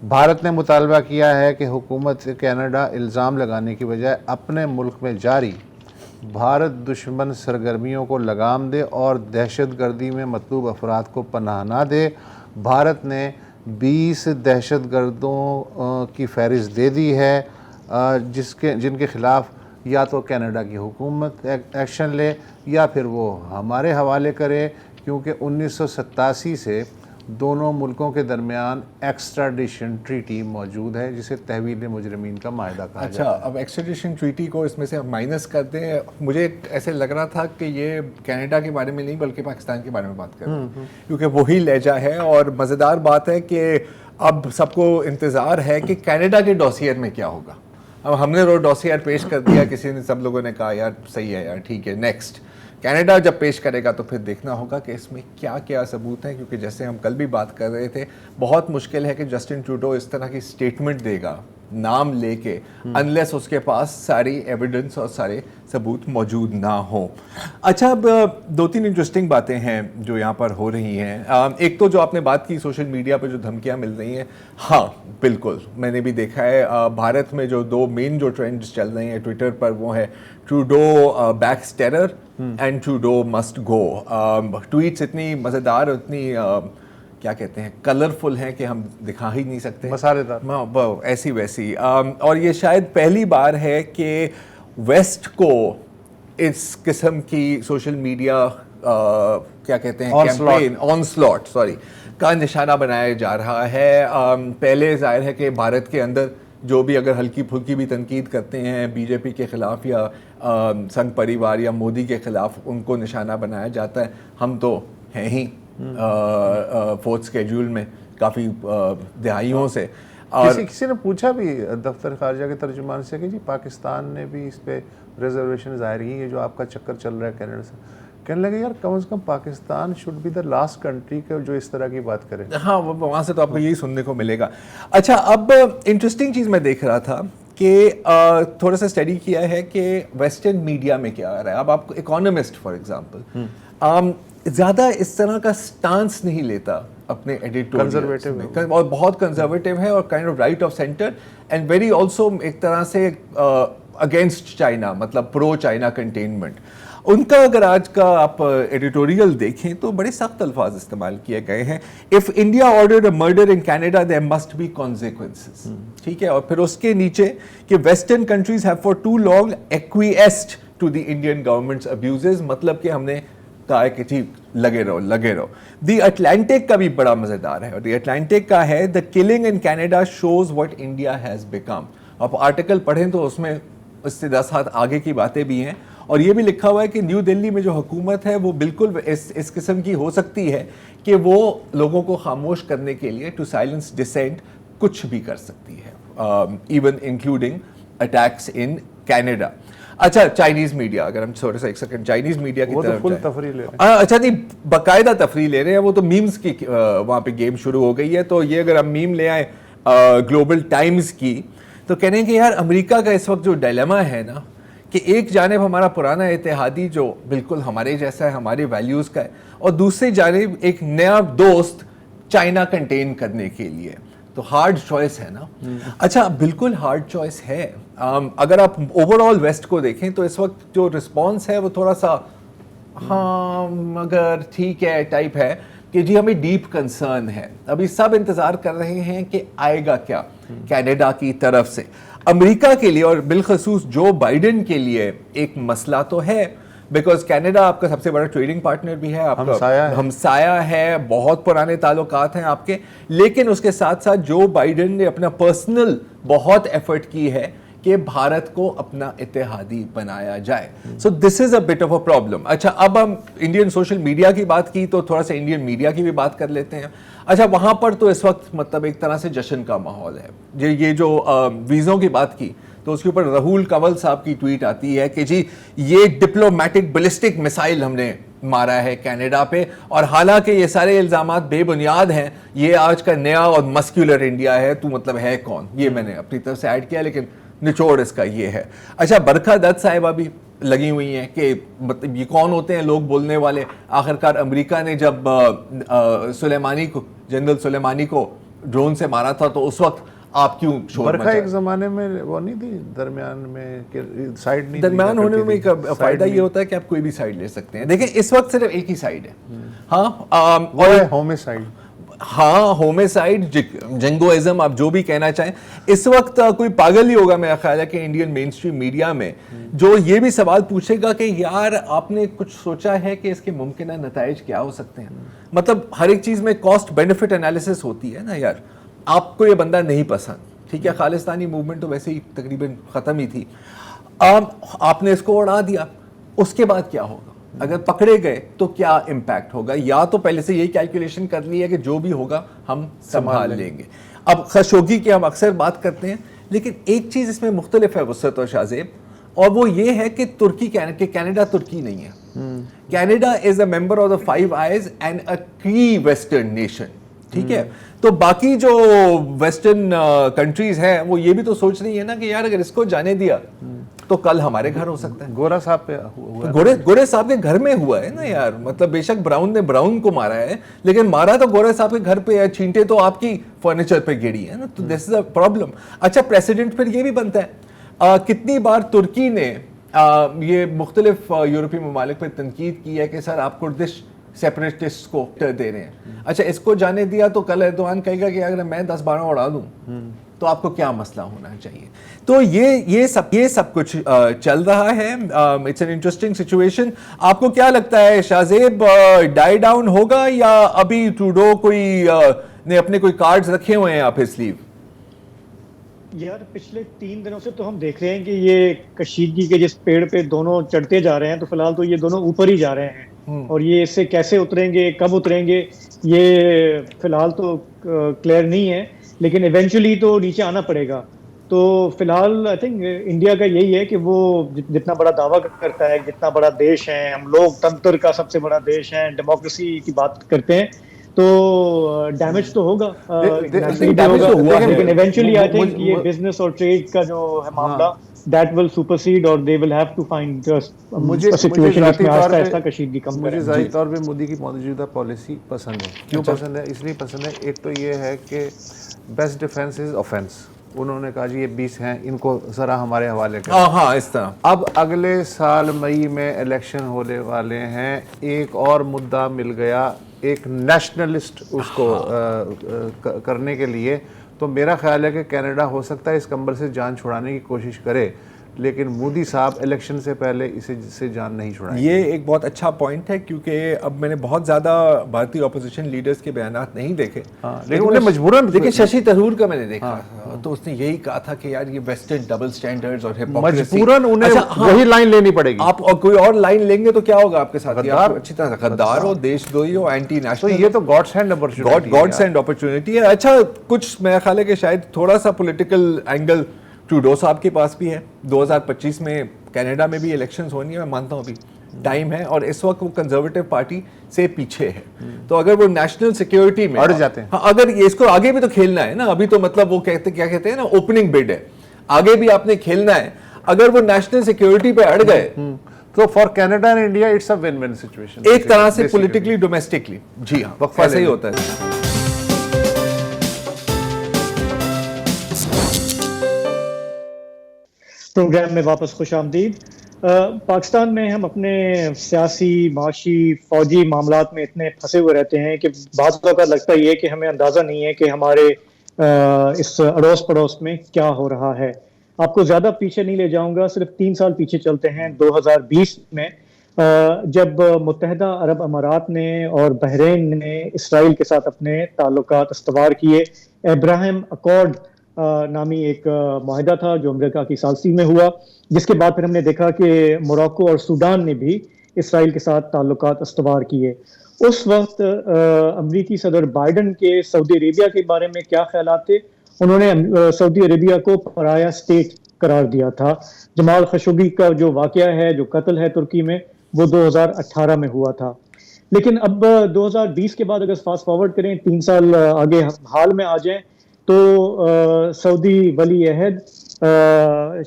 بھارت نے مطالبہ کیا ہے کہ حکومت کینیڈا الزام لگانے کی بجائے اپنے ملک میں جاری بھارت دشمن سرگرمیوں کو لگام دے اور دہشت گردی میں مطلوب افراد کو پناہ نہ دے. بھارت نے 20 دہشت گردوں کی فہرست دے دی ہے جن کے خلاف یا تو کینیڈا کی حکومت ایکشن لے یا پھر وہ ہمارے حوالے کرے, کیونکہ 1987 سے دونوں ملکوں کے درمیان ایکسٹراڈیشن ٹریٹی موجود ہے جسے تحویل مجرمین کا معاہدہ کہا جاتا ہے. اچھا, اب ایکسٹراڈیشن ٹریٹی کو اس میں سے مائنس کر دیں. مجھے ایسے لگ رہا تھا کہ یہ کینیڈا کے بارے میں نہیں بلکہ پاکستان کے بارے میں بات کر رہے ہیں کیونکہ وہی لہجہ ہے. اور مزیدار بات ہے کہ اب سب کو انتظار ہے کہ کینیڈا کے ڈوسیئر میں کیا ہوگا. اب ہم نے وہ ڈوسیئر پیش کر دیا, کسی نے سب لوگوں نے کہا یار صحیح ہے یار ٹھیک ہے نیکسٹ. کینیڈا جب پیش کرے گا تو پھر دیکھنا ہوگا کہ اس میں کیا کیا ثبوت ہیں, کیونکہ جیسے ہم کل بھی بات کر رہے تھے بہت مشکل ہے کہ جسٹن ٹروڈو اس طرح کی سٹیٹمنٹ دے گا نام لے کے انلیس اس کے پاس ساری ایویڈنس اور سارے ثبوت موجود نہ ہوں. اچھا, اب 2-3 انٹرسٹنگ باتیں ہیں جو یہاں پر ہو رہی ہیں. ایک تو جو آپ نے بات کی سوشل میڈیا پہ جو دھمکیاں مل رہی ہیں, ہاں بالکل میں نے بھی دیکھا ہے. بھارت میں جو 2 مین جو ٹرینڈز چل رہے ہیں ٹویٹر پر وہ ہے Trudeau backs terror and Trudeau must go. Tweets اتنی مزیدار, اتنی کیا کہتے ہیں کلرفل ہیں کہ ہم دکھا ہی نہیں سکتے, مسالے دار, ایسی ویسی. اور یہ شاید پہلی بار ہے کہ ویسٹ کو اس قسم کی سوشل میڈیا کیا کہتے ہیں کیمپین آنسلاٹ کا نشانہ بنایا جا رہا ہے. پہلے ظاہر ہے کہ بھارت کے اندر جو بھی اگر ہلکی پھلکی بھی تنقید کرتے ہیں بی جے پی کے خلاف یا سنگھ پریوار یا مودی کے خلاف, ان کو نشانہ بنایا جاتا ہے. ہم تو ہیں ہی فورتھ اسکیڈول میں کافی دہائیوں سے. کسی نے پوچھا بھی دفتر خارجہ کے ترجمان سے کہ جی پاکستان نے بھی اس پہ ریزرویشن ظاہر کی ہے جو آپ کا چکر چل رہا ہے کینیڈا سے. کہنے لگے یار کم از کم Pakistan should be the last country جو اس طرح کی بات کرے. ہاں, وہاں سے تو آپ کو یہی سننے کو ملے گا. اچھا, اب انٹرسٹنگ چیز میں دیکھ رہا تھا کہ تھوڑا سا اسٹڈی کیا ہے کہ ویسٹرن میڈیا میں کیا آ رہا ہے. اب آپ اکانومسٹ فار ایگزامپل زیادہ اس طرح کا سٹانس نہیں لیتا اپنے ایڈیٹوریل میں, اور بہت کنزرویٹو ہے اور kind of right of centre and very also ایک طرح سے اگینسٹ چائنا, مطلب پرو چائنا کنٹینمنٹ. ان کا اگر آج کا آپ ایڈیٹوریل دیکھیں تو بڑے سخت الفاظ استعمال کیے گئے ہیں. If India ordered a murder in Canada there must be consequences, ٹھیک ہے. اور پھر اس کے نیچے کہ western countries have for too long excused to the Indian governments abuses, مطلب کہ ہم نے کہا ہے کہ جی لگے رہو. دی اٹلانٹک کا بھی بڑا مزیدار ہے, اور دی اٹلانٹک کا ہے the killing in Canada shows what India has become. آپ آرٹیکل پڑھیں تو اس میں اس سے 10 ہاتھ آگے کی باتیں بھی ہیں, اور یہ بھی لکھا ہوا ہے کہ نیو دلی میں جو حکومت ہے وہ بالکل اس قسم کی ہو سکتی ہے کہ وہ لوگوں کو خاموش کرنے کے لیے ٹو سائلنس ڈسینٹ کچھ بھی کر سکتی ہے, even including attacks in Canada. اچھا چائنیز میڈیا, اگر ہم تھوڑا سا ایک سیکنڈ چائنیز میڈیا کی طرف فل تفریح لے رہے ہیں. اچھا نہیں, باقاعدہ تفریح لے رہے ہیں, وہ تو میمز کی وہاں پہ گیم شروع ہو گئی ہے. تو یہ اگر ہم میم لے آئیں گلوبل ٹائمز کی, تو کہنے کہ یار امریکہ کا اس وقت جو ڈائلیما ہے نا, کہ ایک جانب ہمارا پرانا اتحادی جو بالکل ہمارے جیسا ہے, ہماری ویلیوز کا ہے, اور دوسری جانب ایک نیا دوست چائنا کنٹین کرنے کے لیے. تو ہارڈ چوائس ہے نا. اچھا بالکل ہارڈ چوائس ہے. اگر آپ اوور آل ویسٹ کو دیکھیں تو اس وقت جو رسپانس ہے وہ تھوڑا سا ہاں مگر ٹھیک ہے ٹائپ ہے, کہ جی ہمیں ڈیپ کنسرن ہے. ابھی سب انتظار کر رہے ہیں کہ آئے گا کیا کینیڈا کی طرف سے. امریکہ کے لیے اور بالخصوص جو بائیڈن کے لیے ایک مسئلہ تو ہے, بیکاز کینیڈا آپ کا سب سے بڑا ٹریڈنگ پارٹنر بھی ہے, آپ کا ہمسایہ ہے, بہت پرانے تعلقات ہیں آپ کے. لیکن اس کے ساتھ ساتھ جو بائیڈن نے اپنا پرسنل بہت ایفرٹ کی ہے کہ بھارت کو اپنا اتحادی بنایا جائے. سو دس از اے بٹ آف اے پرابلم. اچھا اب ہم انڈین سوشل میڈیا کی بات کی تو تھوڑا سا انڈین میڈیا کی بھی بات کر لیتے ہیں. اچھا وہاں پر تو اس وقت مطلب ایک طرح سے جشن کا ماحول ہے. یہ جو ویزوں کی بات کی تو اس کے اوپر راہول کنول صاحب کی ٹویٹ آتی ہے کہ جی یہ ڈپلومیٹک بلسٹک میسائل ہم نے مارا ہے کینیڈا پہ, اور حالانکہ یہ سارے الزامات بے بنیاد ہیں, یہ آج کا نیا اور مسکولر انڈیا ہے, تو مطلب ہے کون. یہ میں نے اپنی طرف سے ایڈ کیا, لیکن نچوڑ اس کا یہ ہے. اچھا برکھا دت صاحبہ بھی لگی ہوئی ہیں کہ مطلب یہ کون ہوتے ہیں لوگ بولنے والے. آخرکار امریکہ نے جب سلیمانی کو, جنرل سلیمانی کو ڈرون سے مارا تھا, تو اس وقت آپ کیوں شور برکھا ایک زمانے میں وہ نہیں تھی درمیان میں, کہ سائیڈ نہیں, درمیان ہونے میں فائدہ یہ ہوتا ہے کہ آپ کوئی بھی سائیڈ لے سکتے ہیں. دیکھیں اس وقت صرف ایک ہی سائیڈ ہے. ہاں اور ہومسائیڈ, ہاں ہومسائیڈ, جنگوازم, آپ جو بھی کہنا چاہیں. اس وقت کوئی پاگل ہی ہوگا میرا خیال ہے کہ انڈین مین اسٹریم میڈیا میں جو یہ بھی سوال پوچھے گا کہ یار آپ نے کچھ سوچا ہے کہ اس کے ممکنہ نتائج کیا ہو سکتے ہیں. مطلب ہر ایک چیز میں کاسٹ بینیفٹ انالیسس ہوتی ہے نا یار. آپ کو یہ بندہ نہیں پسند, ٹھیک ہے, خالصتانی موومنٹ تو ویسے ہی تقریباً ختم ہی تھی, آپ نے اس کو اڑا دیا, اس کے بعد کیا ہوگا؟ اگر پکڑے گئے تو کیا امپیکٹ ہوگا؟ یا تو پہلے سے یہی کیلکولیشن کر لی ہے کہ جو بھی ہوگا ہم سنبھال لیں گے. اب خشوگی کی ہم اکثر بات کرتے ہیں, لیکن ایک چیز اس میں مختلف ہے وسعت اور شاذیب, اور وہ یہ ہے کہ ترکی کہ کینیڈا ترکی نہیں ہے. Canada is a member of the five eyes and a key western nation, ٹھیک ہے. تو باقی جو ویسٹرن کنٹریز ہیں وہ یہ بھی تو سوچ رہی ہے نا کہ یار اگر اس کو جانے دیا تو کل ہمارے گھر ہو سکتا ہے. گورا صاحب پہ گورے صاحب کے گھر میں ہوا ہے نا یار. مطلب بے شک براؤن نے براؤن کو مارا ہے, لیکن مارا تو گورے صاحب کے گھر پہ ہے, چھینٹے تو آپ کی فرنیچر پہ گری ہے نا. تو دس از اے پرابلم. اچھا پریسیڈنٹ پھر یہ بھی بنتا ہے, کتنی بار ترکی نے یہ مختلف یورپی ممالک پہ تنقید کی ہے کہ سر آپ کردش سیپریٹسٹ کو دے رہے ہیں. اچھا اس کو جانے دیا تو کل ایردوان کہے گا کہ اگر میں 10-12 اڑا دوں تو آپ کو کیا مسئلہ ہونا چاہیے. تو یہ سب کچھ چل رہا ہے. It's an interesting situation. آپ کو کیا لگتا ہے شاذیب, ڈائی ڈاؤن ہوگا یا ابھی ٹروڈو کوئی نے اپنے کوئی کارڈز رکھے ہوئے ہیں آپ سلیو؟ یار پچھلے 3 دنوں سے تو ہم دیکھ رہے ہیں کہ یہ کشیدگی کے جس پیڑ پہ دونوں چڑھتے جا رہے ہیں, تو فی الحال تو یہ دونوں اوپر ہی جا رہے ہیں, اور یہ اس سے کیسے اتریں گے, کب اتریں گے, یہ فی الحال تو کلیئر نہیں ہے, لیکن ایونچولی تو نیچے آنا پڑے گا. تو فی الحال آئی تھنک انڈیا کا یہی ہے کہ وہ جتنا بڑا دعویٰ کرتا ہے, جتنا بڑا دیش ہے, ہم لوگ تنتر کا سب سے بڑا دیش ہیں, ڈیموکریسی کی بات کرتے ہیں, تو ڈیمیج تو ہوگا, لیکن ایونچولی آئی تھنک یہ بزنس اور ٹریڈ کا جو ہے معاملہ that will supersede or they will have to find a situation جس میں آہستہ آہستہ کشیدگی کم کریں. مجھے ظاہری طور پہ مودی کی موجودہ پالیسی پسند ہے. کیوں پسند ہے؟ اس لیے پسند ہے, ایک تو یہ ہے کہ بیسٹ ڈیفینس از آفینس. انہوں نے کہا جی یہ 20 ہیں, ان کو ذرا ہمارے حوالے کریں. ہاں اس طرح. اب اگلے سال مئی میں الیکشن ہونے والے ہیں, ایک اور مدعا مل گیا ایک نیشنلسٹ اس کو کرنے کے لیے. تو میرا خیال ہے کہ کینیڈا ہو سکتا ہے اس کمبل سے جان چھڑانے کی کوشش کرے, لیکن مودی صاحب الیکشن سے پہلے اسے جان نہیں چھڑائیں. یہ ایک بہت اچھا پوائنٹ ہے کیونکہ اب میں نے بہت زیادہ بھارتی اپوزیشن لیڈرز کے بیانات نہیں دیکھے, لیکن انہیں مجبوراً, لیکن ششی تھرور کا میں نے دیکھا تو اس نے یہی کہا تھا کہ یار یہ ویسٹرن ڈبل سٹینڈرڈز اور مجبوراً انہیں وہی لائن لینی پڑے گی. آپ کوئی اور لائن لیں گے تو کیا ہوگا آپ کے ساتھ, اچھی طرح غدار ہو, دیش دوئی ہو, اینٹی نیشنل. یہ تو گاڈ سینڈ اپرچونٹی ہے. اچھا کچھ میرا خیال ہے کہ شاید تھوڑا سا پولیٹیکل اینگل ٹروڈو صاحب کے پاس بھی ہے. 2025 میں کینیڈا میں بھی الیکشنز ہونی ہے, میں مانتا ہوں ابھی ٹائم ہے, اور اس وقت وہ کنزرویٹو پارٹی سے پیچھے ہے, تو اگر وہ نیشنل سیکیورٹی میں اڑ جاتے ہیں, اگر اس کو آگے بھی تو کھیلنا ہے نا, ابھی تو مطلب وہ کیا کہتے ہیں نا اوپننگ بڈ ہے, آگے بھی آپ نے کھیلنا ہے. اگر وہ نیشنل سیکیورٹی پہ اڑ گئے تو for Canada and India it's a one one situation, ایک طرح سے پولیٹیکلی ڈومیسٹکلی. جی ہاں, ایسا ہی ہوتا ہے. پروگرام میں واپس خوش آمدید. پاکستان میں ہم اپنے سیاسی, معاشی, فوجی معاملات میں اتنے پھنسے ہوئے رہتے ہیں کہ بعض اوقات لگتا یہ کہ ہمیں اندازہ نہیں ہے کہ ہمارے اس اڑوس پڑوس میں کیا ہو رہا ہے. آپ کو زیادہ پیچھے نہیں لے جاؤں گا, صرف 3 سال پیچھے چلتے ہیں. 2020 میں جب متحدہ عرب امارات نے اور بحرین نے اسرائیل کے ساتھ اپنے تعلقات استوار کیے, ابراہیم اکارڈ نامی ایک معاہدہ تھا جو امریکہ کی ثالثی میں ہوا, جس کے بعد پھر ہم نے دیکھا کہ موراکو اور سوڈان نے بھی اسرائیل کے ساتھ تعلقات استوار کیے. اس وقت امریکی صدر بائیڈن کے سعودی عربیہ کے بارے میں کیا خیالات تھے؟ انہوں نے سعودی عربیہ کو پرایا اسٹیٹ قرار دیا تھا. جمال خشوگی کا جو واقعہ ہے, جو قتل ہے ترکی میں, وہ 2018 میں ہوا تھا. لیکن اب 2020 کے بعد اگر فاسٹ فارورڈ کریں, 3 سال آگے حال میں آ جائیں, تو سعودی ولی عہد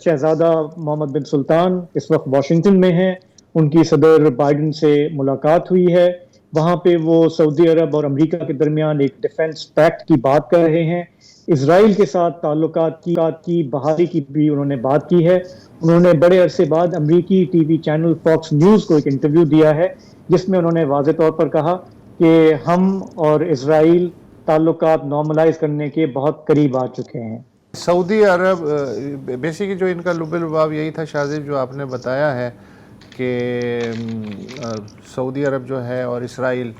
شہزادہ محمد بن سلطان اس وقت واشنگٹن میں ہیں. ان کی صدر بائیڈن سے ملاقات ہوئی ہے. وہاں پہ وہ سعودی عرب اور امریکہ کے درمیان ایک ڈیفنس پیکٹ کی بات کر رہے ہیں. اسرائیل کے ساتھ تعلقات کی بحالی کی بھی انہوں نے بات کی ہے. انہوں نے بڑے عرصے بعد امریکی T V channel Fox news کو ایک انٹرویو دیا ہے, جس میں انہوں نے واضح طور پر کہا کہ ہم اور اسرائیل تعلقات نارملائز کرنے کے بہت قریب آ چکے ہیں. سعودی عرب بیسیکلی جو ان کا لب لباب یہی تھا شاذب, جو آپ نے بتایا ہے کہ سعودی عرب جو ہے اور اسرائیل,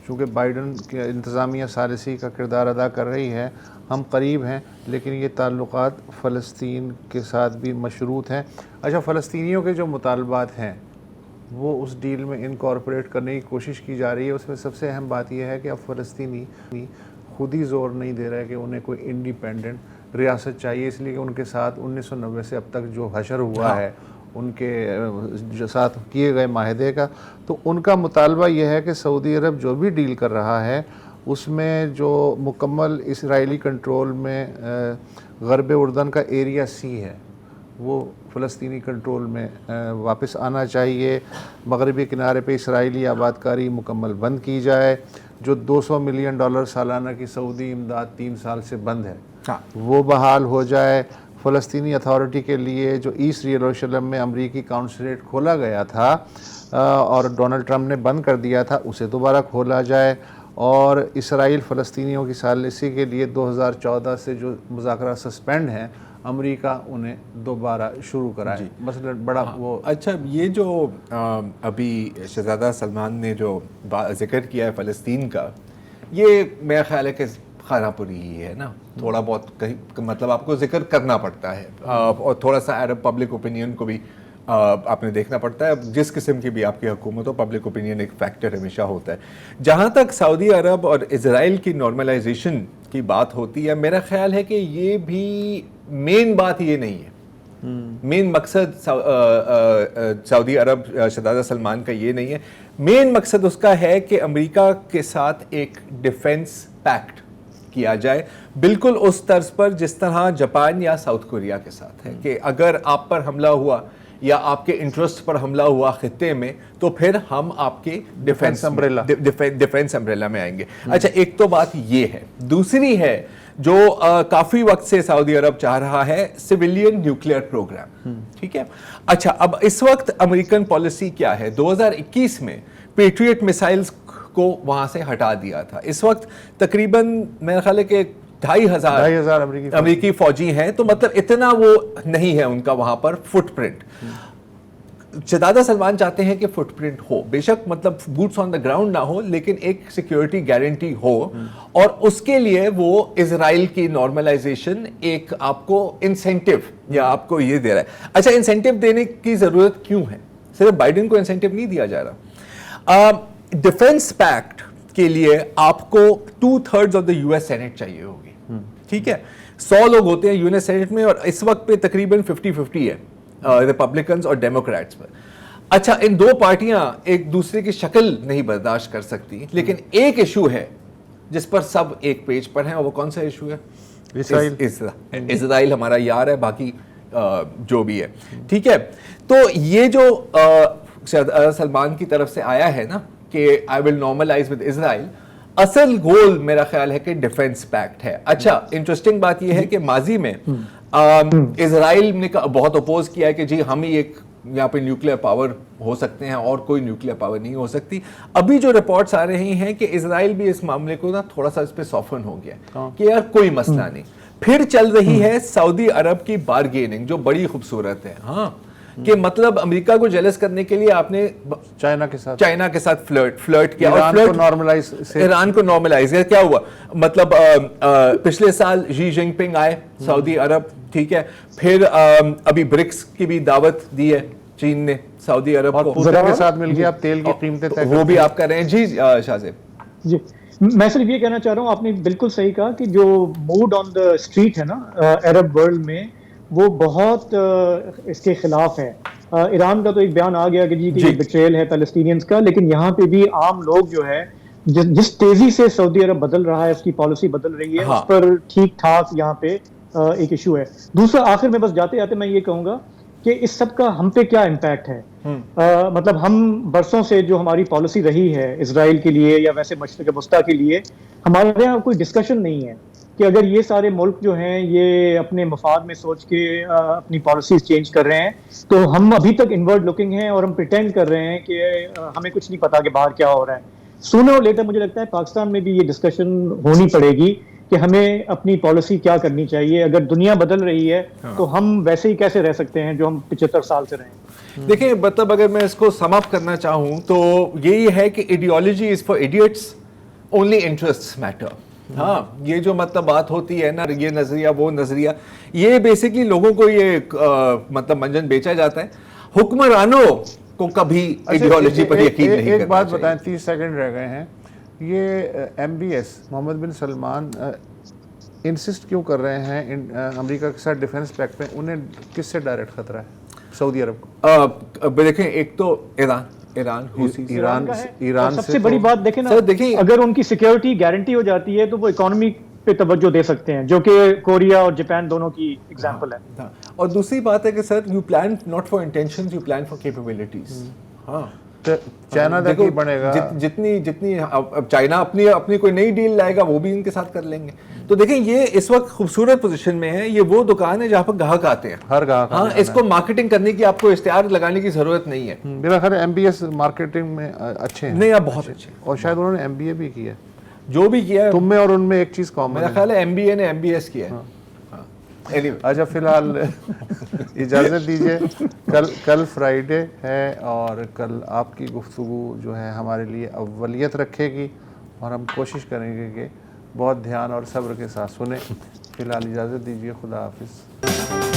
چونکہ بائیڈن کی انتظامیہ ثالثی کا کردار ادا کر رہی ہے, ہم قریب ہیں, لیکن یہ تعلقات فلسطین کے ساتھ بھی مشروط ہیں. اچھا, فلسطینیوں کے جو مطالبات ہیں وہ اس ڈیل میں انکارپوریٹ کرنے کی کوشش کی جا رہی ہے. اس میں سب سے اہم بات یہ ہے کہ اب فلسطینی خود ہی زور نہیں دے رہے کہ انہیں کوئی انڈیپینڈنٹ ریاست چاہیے, اس لیے کہ ان کے ساتھ 1990 سے اب تک جو حشر ہوا ہے ان کے ساتھ کیے گئے معاہدے کا, تو ان کا مطالبہ یہ ہے کہ سعودی عرب جو بھی ڈیل کر رہا ہے اس میں جو مکمل اسرائیلی کنٹرول میں غرب اردن کا ایریا سی ہے وہ فلسطینی کنٹرول میں واپس آنا چاہیے. مغربی کنارے پہ اسرائیلی آباد کاری مکمل بند کی جائے. جو $200 ملین سالانہ کی سعودی امداد 3 سال سے بند ہے وہ بحال ہو جائے. فلسطینی اتھارٹی کے لیے جو ایسٹ یروشلم میں امریکی کونسلیٹ کھولا گیا تھا اور ڈونلڈ ٹرمپ نے بند کر دیا تھا, اسے دوبارہ کھولا جائے. اور اسرائیل فلسطینیوں کی ثالثی کے لیے 2014 سے جو مذاکرات سسپینڈ ہیں, امریکہ انہیں دوبارہ شروع کرائے. مثلا بڑا وہ اچھا, یہ جو ابھی شہزادہ سلمان نے جو ذکر کیا ہے فلسطین کا, یہ میرا خیال ہے کہ خانہ پوری ہی ہے نا, تھوڑا بہت کہیں مطلب آپ کو ذکر کرنا پڑتا ہے, اور تھوڑا سا عرب پبلک اوپینین کو بھی آپ نے دیکھنا پڑتا ہے. جس قسم کی بھی آپ کی حکومت ہو, پبلک اوپینین ایک فیکٹر ہمیشہ ہوتا ہے. جہاں تک سعودی عرب اور اسرائیل کی نارملائزیشن کی بات ہوتی ہے, میرا خیال ہے کہ یہ بھی مین بات یہ نہیں ہے. مین مقصد سعودی عرب شہزادہ سلمان کا یہ نہیں ہے. مین مقصد اس کا ہے کہ امریکہ کے ساتھ ایک ڈیفنس پیکٹ کیا جائے, بالکل اس طرز پر جس طرح جاپان یا ساؤتھ کوریا کے ساتھ ہے, کہ اگر آپ پر حملہ ہوا یا آپ کے انٹرسٹ پر حملہ ہوا خطے میں, تو پھر ہم آپ کے ڈیفنس امبریلا میں آئیں گے. اچھا, ایک تو بات یہ ہے. دوسری ہے جو کافی وقت سے سعودی عرب چاہ رہا ہے, سویلین نیوکلیئر پروگرام. ٹھیک ہے. اچھا, اب اس وقت امریکن پالیسی کیا ہے؟ 2021 میں پیٹریٹ میسائلز کو وہاں سے ہٹا دیا تھا. اس وقت تقریباً میرا خیال ہے کہ 2,500 امریکی فوجی ہیں, تو مطلب اتنا وہ نہیں ہے ان کا وہاں پر فٹ پرنٹ. دادا سلمان چاہتے ہیں کہ فٹ پرنٹ ہو, بے شک مطلب بوٹس آن دا گراؤنڈ نہ ہو, لیکن ایک سیکیورٹی گارنٹی ہو, اور اس کے لیے وہ اسرائیل کی نارملائزیشن ایک آپ کو انسینٹیو یا آپ کو یہ دے رہا ہے. اچھا, انسینٹیو دینے کی ضرورت کیوں ہے؟ صرف بائیڈن کو انسینٹیو نہیں دیا جا رہا. ڈیفنس پیکٹ کے لیے آپ کو 2/3 آف دا یو ایس سینٹ چاہیے ہوگی, ٹھیک ہے, 100 لوگ ہوتے ہیں یو ایس سینٹ میں, اور اس وقت پہ تقریباً 50-50 ہے ریپبلکنز اور ڈیموکریٹس پر. اچھا, ان دو پارٹیاں ایک دوسرے کی شکل نہیں برداشت کر سکتی, لیکن ایک ایشو ہے جس پر سب ایک پیج پر ہیں, اور وہ کون سا ایشو ہے؟ اسرائیل ہمارا یار ہے, باقی جو بھی ہے, ٹھیک ہے. تو یہ جو سلمان کی طرف سے آیا ہے نا کہ آئی ول نارملائز ود اسرائیل, اصل گول میرا خیال ہے کہ ڈیفنس پیکٹ ہے. اچھا, انٹرسٹنگ بات یہ ہے کہ ماضی میں اسرائیل نے بہت اپوز کیا ہے کہ جی ہم ہی ایک یہاں پہ نیوکلیر پاور ہو سکتے ہیں اور کوئی نیوکلیر پاور نہیں ہو سکتی. ابھی جو رپورٹس آ رہے ہیں کہ اسرائیل بھی اس معاملے کو نا تھوڑا سا اس پہ سافن ہو گیا کہ یار کوئی مسئلہ نہیں. پھر چل رہی ہے سعودی عرب کی بارگیننگ جو بڑی خوبصورت ہے, ہاں, کہ مطلب امریکہ کو جیلس کرنے کے لیے آپ نے چائنا کے ساتھ فلرٹ کیا, اور ایران کو نارملائز کیا. کیا ہوا مطلب پچھلے سال شی جن پنگ آئے سعودی عرب, ٹھیک ہے, پھر ابھی برکس کی بھی دعوت دی ہے چین نے سعودی عرب کو, کے ساتھ مل گیا, اب تیل کی قیمتیں وہ بھی آپ کر رہے ہیں. جی شاہ زیب. جی, میں صرف یہ کہنا چاہ رہا ہوں, آپ نے بالکل صحیح کہا کہ جو موڈ آن دا اسٹریٹ ہے نا عرب ورلڈ میں, وہ بہت اس کے خلاف ہے. ایران کا تو ایک بیان آ گیا کہ جی کہ بٹریل ہے پیلسٹینینز کا, لیکن یہاں پہ بھی عام لوگ جو ہے جس تیزی سے سعودی عرب بدل رہا ہے, اس کی پالیسی بدل رہی ہے, اس پر ٹھیک ٹھاک یہاں پہ ایک ایشو ہے. دوسرا, آخر میں بس جاتے جاتے میں یہ کہوں گا کہ اس سب کا ہم پہ کیا امپیکٹ ہے. مطلب ہم برسوں سے جو ہماری پالیسی رہی ہے اسرائیل کے لیے یا ویسے مشرق وسطیٰ کے لیے, ہمارے یہاں کوئی ڈسکشن نہیں ہے کہ اگر یہ سارے ملک جو ہیں یہ اپنے مفاد میں سوچ کے اپنی پالیسیز چینج کر رہے ہیں, تو ہم ابھی تک انورڈ لوکنگ ہیں اور ہم پریٹینڈ کر رہے ہیں کہ ہمیں کچھ نہیں پتا کہ باہر کیا ہو رہا ہے. سونر اور لیٹر مجھے لگتا ہے پاکستان میں بھی یہ ڈسکشن ہونی پڑے گی کہ ہمیں اپنی پالیسی کیا کرنی چاہیے. اگر دنیا بدل رہی ہے تو ہم ویسے ہی کیسے رہ سکتے ہیں جو ہم 75 سال سے رہے. دیکھیں, مطلب اگر میں اس کو سم اپ کرنا چاہوں تو یہی ہے کہ ideology is for idiots, only interest matter. ہاں, یہ جو مطلب بات ہوتی ہے نا, یہ نظریہ وہ نظریہ, یہ بیسکلی لوگوں کو یہ مطلب منجن بیچا جاتا ہے. حکمرانوں کو کبھی ایڈیالوجی پر یقین نہیں کرنا چاہیے. ایک بات بتائیں, 30 سیکنڈ رہ گئے ہیں, یہ ایم بی ایس محمد بن سلمان انسسٹ کیوں کر رہے ہیں امریکہ کے ساتھ ڈیفنس پیکٹ پہ؟ انہیں کس سے ڈائریکٹ خطرہ ہے سعودی عرب کو؟ دیکھیں, ایک تو ایران سب سے بڑی بات دیکھیں نا, اگر ان کی سیکیورٹی گارنٹی ہو جاتی ہے تو وہ اکانومی پہ توجہ دے سکتے ہیں, جو کہ کوریا اور جاپان دونوں کی ایگزامپل ہے. اور دوسری بات ہے کہ sir you plan not for intentions, you plan for capabilities. ہاں, چائنا دیکھو بنے گا, جتنی اب چائنا اپنی کوئی نئی ڈیل لائے گا وہ بھی ان کے ساتھ کر لیں گے. تو دیکھیں, یہ اس وقت خوبصورت پوزیشن میں ہے. یہ وہ دکان ہے جہاں پر گاہک آتے ہیں, ہر گاہک. ہاں, اس کو مارکیٹنگ کرنے کی آپ کو اشتہار لگانے کی ضرورت نہیں ہے. میرا خیال ہے ایم بی ایس مارکیٹنگ میں اچھے ہیں. نہیں, آپ بہت اچھے, اور شاید انہوں نے ایم بی اے بھی کیا ہے. جو بھی کیا ہے تم میں اور ان میں ایک چیز کامن ہے, میرا خیال ہے ایم بی اے نے ایم بی ایس کیا ہے. اچھا, فی الحال اجازت دیجیے, کل فرائیڈے ہے اور کل آپ کی گفتگو جو ہے ہمارے لیے اولیت رکھے گی, اور ہم کوشش کریں گے کہ بہت دھیان اور صبر کے ساتھ سنیں. فی الحال اجازت دیجیے, خدا حافظ.